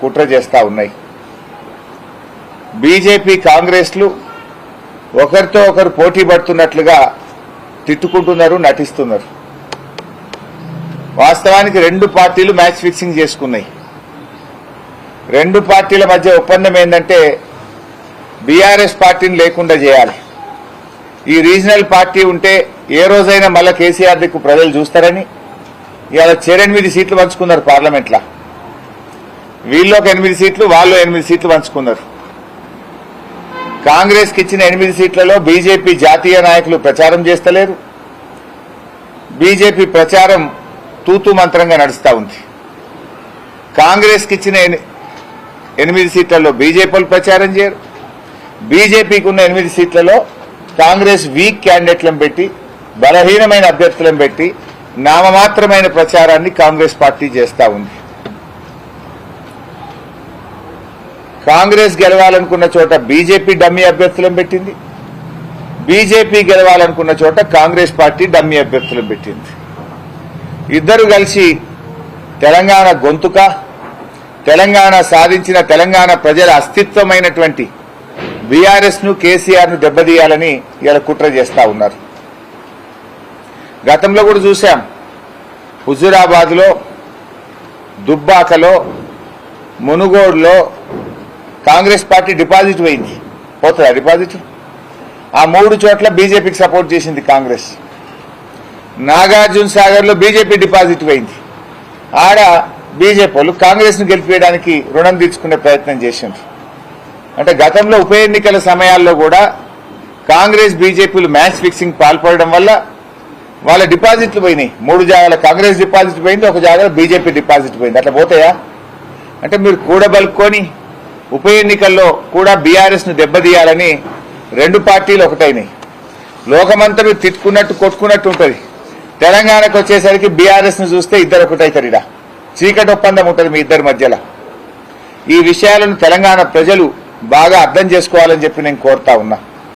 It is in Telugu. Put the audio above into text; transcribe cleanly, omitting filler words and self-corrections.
కుట్ర చేస్తా ఉన్నాయి. బీజేపీ కాంగ్రెస్లు ఒకరితో ఒకరు పోటీ పడుతున్నట్లుగా తిట్టుకుంటున్నారు, నటిస్తున్నారు. వాస్తవానికి రెండు పార్టీలు మ్యాచ్ ఫిక్సింగ్ చేసుకున్నాయి. రెండు పార్టీల మధ్య ఒప్పందం ఏంటంటే బీఆర్ఎస్ పార్టీని లేకుండా చేయాలి. ఈ రీజనల్ పార్టీ ఉంటే ఏ రోజైనా మళ్ళా కేసీఆర్ దిక్కు ప్రజలు చూస్తారని ఇవాళ 8 సీట్లు పంచుకున్నారు పార్లమెంట్లో. వీళ్ళొక 8 సీట్లు, వాళ్ళు 8 సీట్లు పంచుకున్నారు. కాంగ్రెస్కి ఇచ్చిన 8 సీట్లలో బీజేపీ జాతీయ నాయకులు ప్రచారం చేస్తలేరు. బీజేపీ ప్రచారం తూతూ మంత్రంగా నడుస్తూ ఉంది. కాంగ్రెస్కి ఇచ్చిన 8 సీట్లలో బీజేపీలు ప్రచారం చేయరు. బీజేపీకి ఉన్న 8 సీట్లలో కాంగ్రెస్ వీక్ క్యాండిడేట్లను పెట్టి, బలహీనమైన అభ్యర్థులను పెట్టి నామమాత్రమైన ప్రచారాన్ని కాంగ్రెస్ పార్టీ చేస్తూ ఉంది. కాంగ్రెస్ గెలవాలనుకున్న చోట బీజేపీ డమ్మీ అభ్యర్థులను పెట్టింది. బీజేపీ గెలవాలనుకున్న చోట కాంగ్రెస్ పార్టీ డమ్మీ అభ్యర్థులను పెట్టింది. ఇద్దరు కలిసి తెలంగాణ గొంతుక, తెలంగాణ సాధించిన తెలంగాణ ప్రజల అస్తిత్వమైనటువంటి బీఆర్ఎస్ ను, కేసీఆర్ ను దెబ్బతీయాలని ఇలా కుట్ర చేస్తా ఉన్నారు. గతంలో కూడా చూశాం. హుజూరాబాద్ లో, దుబ్బాకలో, మునుగోడులో కాంగ్రెస్ పార్టీ డిపాజిట్ పోయింది. పోతుందా డిపాజిట్? ఆ 3 చోట్ల బీజేపీకి సపోర్ట్ చేసింది కాంగ్రెస్. నాగార్జున సాగర్ లో బీజేపీ డిపాజిట్ పోయింది. ఆడ బీజేపీ వాళ్ళు కాంగ్రెస్ ను గెలిపేయడానికి రుణం తీర్చుకునే ప్రయత్నం చేసిండ్రు. అంటే గతంలో ఉప ఎన్నికల సమయాల్లో కూడా కాంగ్రెస్ బీజేపీలు మ్యాచ్ ఫిక్సింగ్ పాల్పడడం వల్ల వాళ్ళ డిపాజిట్లు పోయినాయి. 3 జాగాల కాంగ్రెస్ డిపాజిట్ పోయింది, 1 జాగాలో బీజేపీ డిపాజిట్ పోయింది. అట్లా పోతాయా? అంటే మీరు కూడబలుకొని ఉప ఎన్నికల్లో కూడా బీఆర్ఎస్ ను దెబ్బతీయాలని రెండు పార్టీలు ఒకటైనాయి. లోకమంతా మీరు తిట్టుకున్నట్టు కొట్టుకున్నట్టు ఉంటుంది. తెలంగాణకు వచ్చేసరికి బీఆర్ఎస్ ను చూస్తే ఇద్దరు ఒకటైతారు. ఇడా చీకటి ఒప్పందం ఉంటుంది మీ ఇద్దరి మధ్యలో. ఈ విషయాలను తెలంగాణ ప్రజలు బాగా అర్థం చేసుకోవాలని చెప్పి నేను కోరుతా ఉన్నా.